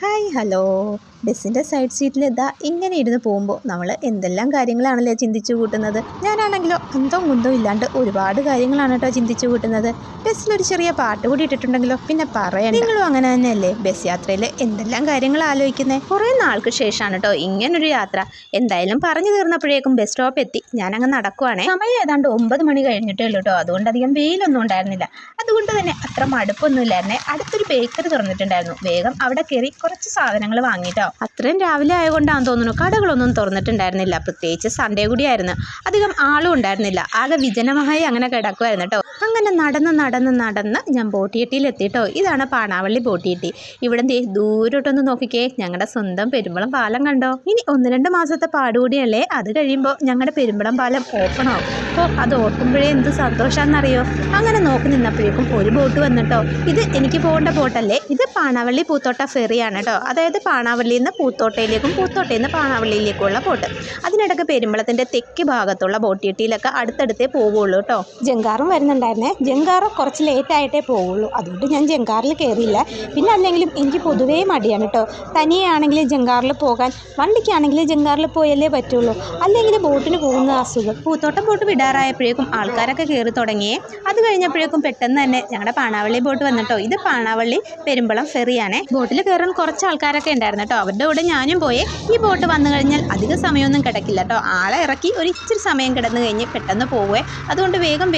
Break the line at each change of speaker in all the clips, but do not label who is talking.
Hi hello. ബസ്സിൻ്റെ side സീറ്റിൽ ഇതാ ഇങ്ങനെ ഇരുന്ന് പോകുമ്പോൾ നമ്മൾ എന്തെല്ലാം കാര്യങ്ങളാണല്ലേ ചിന്തിച്ചു കൂട്ടുന്നത്. ഞാനാണെങ്കിലോ അന്തോ കുന്തോ ഇല്ലാണ്ട് ഒരുപാട് കാര്യങ്ങളാണ് കേട്ടോ ചിന്തിച്ചു കൂട്ടുന്നത്. ബസ്സിലൊരു ചെറിയ പാട്ട് കൂടി ഇട്ടിട്ടുണ്ടെങ്കിലോ പിന്നെ പറയണ്ട. നിങ്ങളും അങ്ങനെ തന്നെയല്ലേ ബസ് യാത്രയിൽ എന്തെല്ലാം കാര്യങ്ങൾ ആലോചിക്കുന്നത്. കുറേ നാൾക്ക് ശേഷമാണ് കേട്ടോ ഇങ്ങനൊരു യാത്ര. എന്തായാലും പറഞ്ഞു തീർന്നപ്പോഴേക്കും ബസ് സ്റ്റോപ്പ് എത്തി. ഞാനങ്ങ് നടക്കുവാണേ. സമയം ഏതാണ്ട് 9 മണി കഴിഞ്ഞിട്ടേ ഉള്ളൂ കേട്ടോ. അതുകൊണ്ട് അധികം വെയിലൊന്നും ഉണ്ടായിരുന്നില്ല. അതുകൊണ്ട് തന്നെ അത്ര മടുപ്പൊന്നും ഇല്ലായിരുന്നേ. അടുത്തൊരു ബേക്കറി തുറന്നിട്ടുണ്ടായിരുന്നു. വേഗം അവിടെ കയറി കുറച്ച് സാധനങ്ങൾ വാങ്ങിട്ടോ. അത്രയും രാവിലെ ആയതുകൊണ്ടാണെന്ന് തോന്നുന്നു കടകളൊന്നും തുറന്നിട്ടുണ്ടായിരുന്നില്ല. പ്രത്യേകിച്ച് സൺഡേ കൂടിയായിരുന്നു. അധികം ആളും ഉണ്ടായിരുന്നില്ല. ആകെ വിജനമായി അങ്ങനെ കിടക്കുമായിരുന്നു കേട്ടോ. അങ്ങനെ നടന്ന് ഞാൻ ബോട്ടിയെട്ടിയിൽ എത്തിട്ടോ. ഇതാണ് പാണാവള്ളി ബോട്ടിയെട്ടി. ഇവിടെ ദൂരോട്ടൊന്ന് നോക്കിക്കേ, ഞങ്ങളുടെ സ്വന്തം പെരുമ്പളം പാലം കണ്ടോ. ഇനി 1-2 മാസത്തെ പാടുകൂടിയല്ലേ, അത് കഴിയുമ്പോൾ ഞങ്ങളുടെ പെരുമ്പളം പാലം ഓപ്പൺ ആവും. അപ്പോൾ അത് ഓർക്കുമ്പോഴേ എന്ത് സന്തോഷാന്നറിയോ. അങ്ങനെ നോക്കി നിന്നപ്പോഴേക്കും ഒരു ബോട്ട് വന്നിട്ടോ. ഇത് എനിക്ക് പോകേണ്ട ബോട്ടല്ലേ, ഇത് പാണാവള്ളി പൂത്തോട്ട ഫെറിയാണ് കേട്ടോ. അതായത് പാണാവള്ളിയിൽ നിന്ന് പൂത്തോട്ടയിലേക്കും പൂത്തോട്ടയിൽ നിന്ന് പാണാവള്ളിയിലേക്കുള്ള ബോട്ട്. അതിനിടയ്ക്ക് പെരുമ്പളത്തിൻ്റെ തെക്ക് ഭാഗത്തുള്ള ബോട്ടിയെട്ടിയിലൊക്കെ അടുത്തടുത്തേ പോവുള്ളൂ കേട്ടോ. ജങ്കാറും വരുന്നുണ്ടായിരുന്നേ. ജങ്കാറ് കുറച്ച് ലേറ്റായിട്ടേ പോവുള്ളൂ. അതുകൊണ്ട് ഞാൻ ജങ്കാറിൽ കയറിയില്ല. പിന്നെ അല്ലെങ്കിലും എനിക്ക് പൊതുവേ മടിയാണ് കേട്ടോ. തനിയാണെങ്കിൽ ജങ്കാറിൽ പോകാൻ, വണ്ടിക്കാണെങ്കിൽ ജങ്കാറിൽ പോയല്ലേ പറ്റുള്ളൂ. അല്ലെങ്കിൽ ബോട്ടിന് പോകുന്ന അസുഖം. പൂത്തോട്ടം ബോട്ട് വിടാറായപ്പോഴേക്കും ആൾക്കാരൊക്കെ കയറി തുടങ്ങിയേ. അത് കഴിഞ്ഞപ്പോഴേക്കും പെട്ടെന്ന് തന്നെ ഞങ്ങളുടെ പാണാവള്ളി ബോട്ട് വന്നിട്ടോ. ഇത് പാണാവള്ളി പെരുമ്പളം ഫെറിയാണേ. ബോട്ടിൽ കയറാൻ കുറച്ച് ആൾക്കാരൊക്കെ ഉണ്ടായിരുന്നു കേട്ടോ. അവരുടെ കൂടെ ഞാനും പോയേ. ഈ ബോട്ട് വന്നു കഴിഞ്ഞാൽ അധിക സമയമൊന്നും കിടക്കില്ല കേട്ടോ. ആളെ ഇറക്കി ഒരു ഇച്ചിരി സമയം കിടന്നു കഴിഞ്ഞ് പെട്ടെന്ന് പോവേ. അതുകൊണ്ട് വേഗം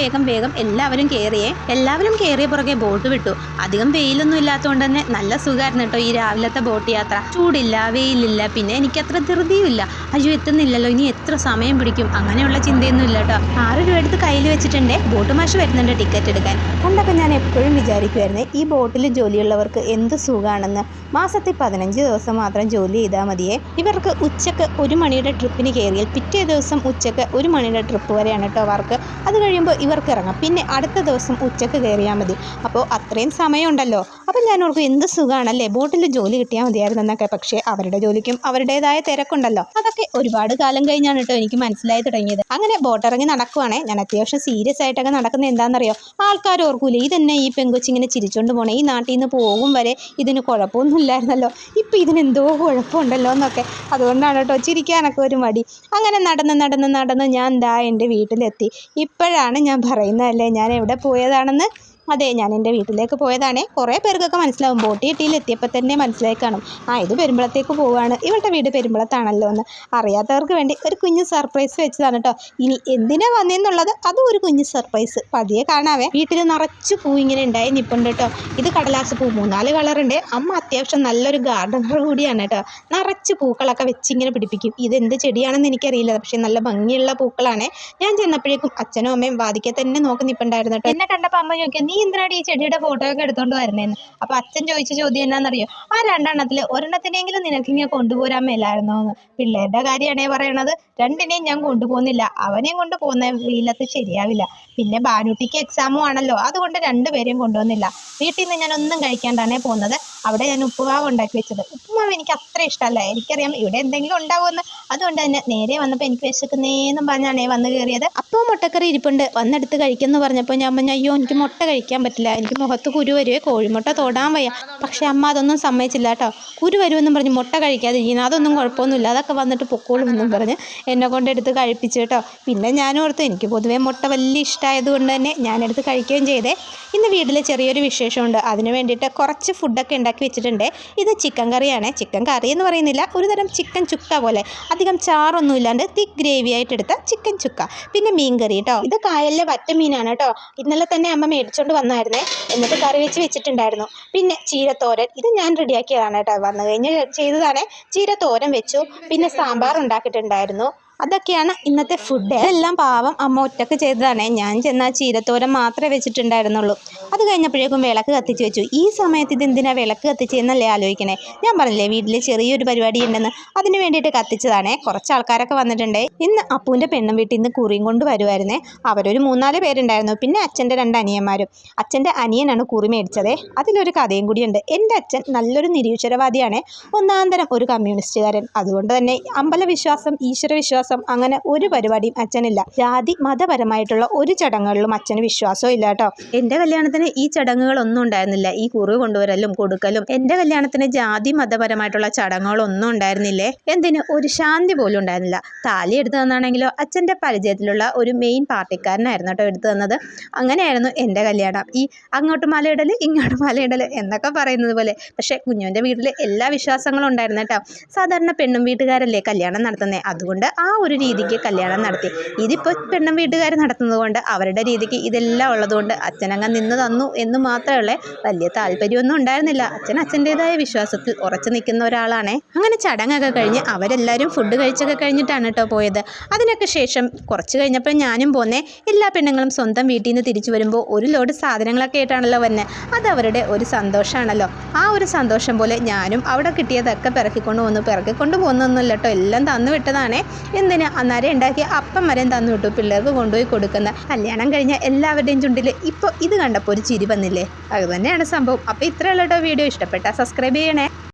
എല്ലാവരും കയറിയേ. എല്ലാവരും കയറിയ പുറകെ ബോട്ട് വിട്ടു. അധികം വെയിലൊന്നും ഇല്ലാത്തതുകൊണ്ട് തന്നെ നല്ല സുഖമായിരുന്നു കേട്ടോ ഈ രാവിലത്തെ ബോട്ട് യാത്ര. ചൂടില്ല, വെയിലില്ല, പിന്നെ എനിക്കത്ര ധൃതിയുമില്ല. അയ്യോ എത്തുന്നില്ലല്ലോ, ഇനി എത്ര സമയം പിടിക്കും, അങ്ങനെയുള്ള ചിന്തയൊന്നും ഇല്ല കേട്ടോ. 6 രൂപ എടുത്ത് കയ്യിൽ വെച്ചിട്ടുണ്ടേ. ബോട്ട് മാഷ് വരുന്നുണ്ട് ടിക്കറ്റ് എടുക്കാൻ. പണ്ടൊക്കെ ഞാൻ എപ്പോഴും വിചാരിക്കുമായിരുന്നു ഈ ബോട്ടിൽ ജോലിയുള്ളവർക്ക് എന്ത് സുഖമാണെന്ന്. മാസത്തിൽ 15 ദിവസം മാത്രം ജോലി ചെയ്താൽ മതിയേ. ഇവർക്ക് ഉച്ചക്ക് 1 മണിയുടെ ട്രിപ്പിന് കയറിയാൽ പിറ്റേ ദിവസം ഉച്ചക്ക് 1 മണിയുടെ ട്രിപ്പ് വരെയാണ് കേട്ടോ വർക്ക്. അത് കഴിയുമ്പോൾ ഇവർക്ക് ഇറങ്ങാം. പിന്നെ അടുത്ത ദിവസം ഉച്ചക്ക് കയറിയാൽ മതി. അപ്പോൾ അത്രയും സമയമുണ്ടല്ലോ. അപ്പം ഞാൻ ഓർക്കും എന്ത് സുഖമാണല്ലേ, ബോട്ടിൽ ജോലി കിട്ടിയാൽ മതിയായിരുന്നു എന്നൊക്കെ. പക്ഷേ അവരുടെ ജോലിക്കും അവരുടേതായ തിരക്കുണ്ടല്ലോ. അതൊക്കെ ഒരുപാട് കാലം കഴിഞ്ഞാണ് കേട്ടോ എനിക്ക് മനസ്സിലായി തുടങ്ങിയത്. അങ്ങനെ ബോട്ടിറങ്ങി നടക്കുവാണേ. ഞാൻ അത്യാവശ്യം സീരിയസ് ആയിട്ടൊക്കെ നടക്കുന്നത് എന്താണെന്നറിയോ. ആൾക്കാർ ഓർക്കൂലേ ഇതന്നെ ഈ പെങ്കൊച്ചിങ്ങനെ ചിരിച്ചോണ്ട് പോണേ, ഈ നാട്ടിൽ നിന്ന് പോകും വരെ ഇതിന് കുഴപ്പമൊന്നും ഇല്ലായിരുന്നല്ലോ, ഇപ്പം ഇതിനെന്തോ കുഴപ്പമുണ്ടല്ലോ എന്നൊക്കെ. അതുകൊണ്ടാണ് കേട്ടോ ചിരിക്കാനൊക്കെ ഒരു മടി. അങ്ങനെ നടന്ന് ഞാൻ ദാ എൻ്റെ വീട്ടിലെത്തി. ഇപ്പോഴാണ് ഞാൻ പറയുന്നതല്ലേ ഞാൻ എവിടെ പോയതാണെന്ന്. അതെ, ഞാൻ എൻ്റെ വീട്ടിലേക്ക് പോയതാണേ. കുറേ പേർക്കൊക്കെ മനസ്സിലാവും. ബോട്ടിയെട്ടിയിൽ എത്തിയപ്പോൾ തന്നെ മനസ്സിലായി കാണും, ഇത് പെരുമ്പളത്തേക്ക് പോവുകയാണ്, ഇവളുടെ വീട് പെരുമ്പളത്താണല്ലോ എന്ന്. അറിയാത്തവർക്ക് വേണ്ടി ഒരു കുഞ്ഞ് സർപ്രൈസ് വെച്ചതാണ് കേട്ടോ. ഇനി എന്തിനാ വന്നേന്നുള്ളത് അതും ഒരു കുഞ്ഞ് സർപ്രൈസ് പതിയെ കാണാവേ. വീട്ടിൽ നിറച്ച് പൂ ഇങ്ങനെ ഉണ്ടായി നിൽപ്പുണ്ട് കേട്ടോ. ഇത് കടലാസ് പൂ 3-4 കളറുണ്ട്. അമ്മ അത്യാവശ്യം നല്ലൊരു ഗാർഡനർ കൂടിയാണ് കേട്ടോ. നിറച്ച് പൂക്കളൊക്കെ വെച്ചിങ്ങനെ പിടിപ്പിക്കും. ഇതെന്ത് ചെടിയാണെന്ന് എനിക്കറിയില്ല, പക്ഷേ നല്ല ഭംഗിയുള്ള പൂക്കളാണ്. ഞാൻ ചെന്നപ്പോഴേക്കും അച്ഛനും അമ്മയും വാതിക്കെ തന്നെ നോക്കി നിൽപ്പുണ്ടായിരുന്നു കേട്ടോ. എന്നെ കണ്ടപ്പോൾ അമ്മ ചോദിക്കുക, നീ എന്തിനാണ് ഈ ചെടിയുടെ ഫോട്ടോ ഒക്കെ എടുത്തോണ്ട് വരുന്നതെന്ന്. അപ്പോൾ അച്ഛൻ ചോദിച്ച ചോദ്യം എന്നാണെന്നറിയോ, ആ 2 എണ്ണത്തിൽ ഒരെണ്ണത്തിനെങ്കിലും നിനക്കിങ്ങനെ കൊണ്ടുപോരാൻ മേലായിരുന്നോ എന്ന്. പിള്ളേരുടെ കാര്യമാണേ പറയണത്. 2നെയും ഞാൻ കൊണ്ടുപോകുന്നില്ല. അവനെയും കൊണ്ട് പോകുന്ന വെയിലത്ത് ശരിയാവില്ല. പിന്നെ ബാനുട്ടിക്ക് എക്സാമും ആണല്ലോ, അതുകൊണ്ട് 2 പേരെയും കൊണ്ടുവന്നില്ല. വീട്ടിൽ നിന്ന് ഞാൻ ഒന്നും കഴിക്കാണ്ടാണേ പോകുന്നത്. അവിടെ ഞാൻ ഉപ്പുമാവ് ഉണ്ടാക്കി വെച്ചത്. ഉപ്പുമാവ് എനിക്ക് അത്ര ഇഷ്ടമല്ല. എനിക്കറിയാം ഇവിടെ എന്തെങ്കിലും ഉണ്ടാവുമെന്ന്. അതുകൊണ്ട് തന്നെ നേരെ വന്നപ്പോൾ എനിക്ക് വിശക്കുന്നേന്നും പറഞ്ഞാണേ വന്ന് കയറിയത്. അപ്പോൾ മുട്ടക്കറി ഇരിപ്പുണ്ട്, വന്നെടുത്ത് കഴിക്കുമെന്ന് പറഞ്ഞപ്പോൾ ഞാൻ പറഞ്ഞു, അയ്യോ എനിക്ക് മുട്ട കഴിക്കാൻ പറ്റില്ല, എനിക്ക് മുഖത്ത് കുരു വരുവേ, കോഴിമുട്ട തൊടാൻ വയ്യ. പക്ഷേ അമ്മ അതൊന്നും സമ്മതിച്ചില്ല കേട്ടോ. കുരു വരുമെന്നും പറഞ്ഞ് മുട്ട കഴിക്കാതിരിക്കുന്നു, അതൊന്നും കുഴപ്പമൊന്നുമില്ല, അതൊക്കെ വന്നിട്ട് പൊക്കോളുമെന്നും പറഞ്ഞ് എന്നെ കൊണ്ടെടുത്ത് കഴിപ്പിച്ചു കേട്ടോ. പിന്നെ ഞാൻ ഓർത്തു എനിക്ക് പൊതുവേ മുട്ട വലിയ ഇഷ്ടമായതുകൊണ്ട് തന്നെ ഞാനെടുത്ത് കഴിക്കുകയും ചെയ്തേ. ഇന്ന് വീട്ടിൽ ചെറിയൊരു വിശേഷമുണ്ട്. അതിന് വേണ്ടിയിട്ട് കുറച്ച് ഫുഡൊക്കെ ഉണ്ടാക്കി വെച്ചിട്ടുണ്ട്. ഇത് ചിക്കൻ കറിയാണ്. ചിക്കൻ കറി എന്ന് പറയുന്നില്ല, ഒരുതരം ചിക്കൻ ചുക്ക പോലെ, അധികം ചാറൊന്നും ഇല്ലാണ്ട് തിക്ക് ഗ്രേവി ആയിട്ട് എടുത്ത ചിക്കൻ ചുക്ക. പിന്നെ മീൻ കറി കേട്ടോ. ഇത് കായലിലെ വറ്റ മീനാണ് കേട്ടോ. ഇന്നലെ തന്നെ അമ്മ മേടിച്ചോണ്ട് വന്നായിരുന്നേ. എന്നിട്ട് കറി വെച്ചിട്ടുണ്ടായിരുന്നു. പിന്നെ ചീരത്തോരൻ, ഇത് ഞാൻ റെഡിയാക്കിയതാണ് കേട്ടോ. വന്നു കഴിഞ്ഞ് ചെയ്തതാണേ. ചീരത്തോരൻ വെച്ചു. പിന്നെ സാമ്പാർ ഉണ്ടാക്കിയിട്ടുണ്ടായിരുന്നു. അതൊക്കെയാണ് ഇന്നത്തെ ഫുഡ്. എല്ലാം പാവം അമ്മ ഒറ്റക്ക് ചെയ്തതാണേ. ഞാൻ ചെന്നാൽ ചീരത്തോരൻ മാത്രമേ വെച്ചിട്ടുണ്ടായിരുന്നുള്ളൂ. അത് കഴിഞ്ഞപ്പോഴേക്കും വിളക്ക് കത്തിച്ച് വെച്ചു. ഈ സമയത്ത് ഇതെന്തിനാ വിളക്ക് കത്തിച്ചെന്നല്ലേ ആലോചിക്കണേ. ഞാൻ പറഞ്ഞില്ലേ വീട്ടിൽ ചെറിയൊരു പരിപാടി ഉണ്ടെന്ന്, അതിന് വേണ്ടിയിട്ട് കത്തിച്ചതാണേ. കുറച്ച് ആൾക്കാരൊക്കെ വന്നിട്ടുണ്ട്. ഇന്ന് അപ്പൂൻ്റെ പെണ്ണും വീട്ടിൽ നിന്ന് കുറിയും കൊണ്ട് വരുമായിരുന്നേ. അവരൊരു 3-4 പേരുണ്ടായിരുന്നു. പിന്നെ അച്ഛൻ്റെ 2 അനിയന്മാരും. അച്ഛൻ്റെ അനിയനാണ് കുറി മേടിച്ചതേ. അതിലൊരു കഥയും കൂടിയുണ്ട്. എൻ്റെ അച്ഛൻ നല്ലൊരു നിരീശ്വരവാദിയാണ്, ഒന്നാന്തരം ഒരു കമ്മ്യൂണിസ്റ്റുകാരൻ. അതുകൊണ്ട് തന്നെ അമ്പലവിശ്വാസം, ഈശ്വരവിശ്വാസം വിശ്വാസം അങ്ങനെ ഒരു പരിപാടിയും അച്ഛനില്ല. ജാതി മതപരമായിട്ടുള്ള ഒരു ചടങ്ങുകളിലും അച്ഛന് വിശ്വാസവും ഇല്ല കേട്ടോ. എൻ്റെ കല്യാണത്തിന് ഈ ചടങ്ങുകളൊന്നും ഉണ്ടായിരുന്നില്ല. ഈ കുറി കൊണ്ടുവരലും കൊടുക്കലും എൻ്റെ കല്യാണത്തിന് ജാതി മതപരമായിട്ടുള്ള ചടങ്ങുകളൊന്നും ഉണ്ടായിരുന്നില്ലേ. എന്തിന് ഒരു ശാന്തി പോലും ഉണ്ടായിരുന്നില്ല. താലി എടുത്തു തന്നാണെങ്കിലോ അച്ഛൻ്റെ പരിചയത്തിലുള്ള ഒരു മെയിൻ പാർട്ടിക്കാരനായിരുന്നു കേട്ടോ എടുത്തു തന്നത്. അങ്ങനെയായിരുന്നു എൻ്റെ കല്യാണം. ഈ അങ്ങോട്ട് മലയിടൽ ഇങ്ങോട്ട് മലയിടൽ എന്നൊക്കെ പറയുന്നത് പോലെ. പക്ഷേ കുഞ്ഞുവിൻ്റെ വീട്ടിൽ എല്ലാ വിശ്വാസങ്ങളും ഉണ്ടായിരുന്നു കേട്ടോ. സാധാരണ പെണ്ണും വീട്ടുകാരല്ലേ കല്യാണം നടത്തുന്നത്, അതുകൊണ്ട് ആ ഒരു രീതിക്ക് കല്യാണം നടത്തി. ഇതിപ്പോൾ പെണ്ണും വീട്ടുകാർ നടത്തുന്നത് കൊണ്ട് അവരുടെ രീതിക്ക് ഇതെല്ലാം ഉള്ളതുകൊണ്ട് അച്ഛനങ്ങ് നിന്ന് തന്നു എന്ന് മാത്രമേ വലിയ താല്പര്യമൊന്നും ഉണ്ടായിരുന്നില്ല. അച്ഛൻ അച്ഛൻ്റെതായ വിശ്വാസത്തിൽ ഉറച്ചു നിൽക്കുന്ന ഒരാളാണേ. അങ്ങനെ ചടങ്ങൊക്കെ കഴിഞ്ഞ് അവരെല്ലാവരും ഫുഡ് കഴിച്ചൊക്കെ കഴിഞ്ഞിട്ടാണ് കേട്ടോ പോയത്. അതിനൊക്കെ ശേഷം കുറച്ച് കഴിഞ്ഞപ്പോൾ ഞാനും പോന്നേ. എല്ലാ പെണ്ണുങ്ങളും സ്വന്തം വീട്ടിൽ നിന്ന് തിരിച്ചു വരുമ്പോൾ ഒരു ലോഡ് സാധനങ്ങളൊക്കെ ആയിട്ടാണല്ലോ വന്നെ. അത് അവരുടെ ഒരു സന്തോഷമാണല്ലോ. ആ ഒരു സന്തോഷം പോലെ ഞാനും അവിടെ കിട്ടിയതൊക്കെ പിറക്കിക്കൊണ്ട് പോകുന്നൊന്നുമില്ല കേട്ടോ. എല്ലാം തന്നു വിട്ടതാണേ. എന്തിന് അന്നേരം ഉണ്ടാക്കിയ അപ്പം വരെയും തന്നു വിട്ടു. പിള്ളേർക്ക് കൊണ്ടുപോയി കൊടുക്കുന്ന കല്യാണം കഴിഞ്ഞ എല്ലാവരുടെയും ചുണ്ടിൽ ഇപ്പോൾ ഇത് കണ്ടപ്പോൾ ഒരു ചിരി വന്നില്ലേ. അത് തന്നെയാണ് സംഭവം. അപ്പോൾ ഇത്രയുള്ള കേട്ടോ വീഡിയോ. ഇഷ്ടപ്പെട്ടാൽ സബ്സ്ക്രൈബ് ചെയ്യണേ.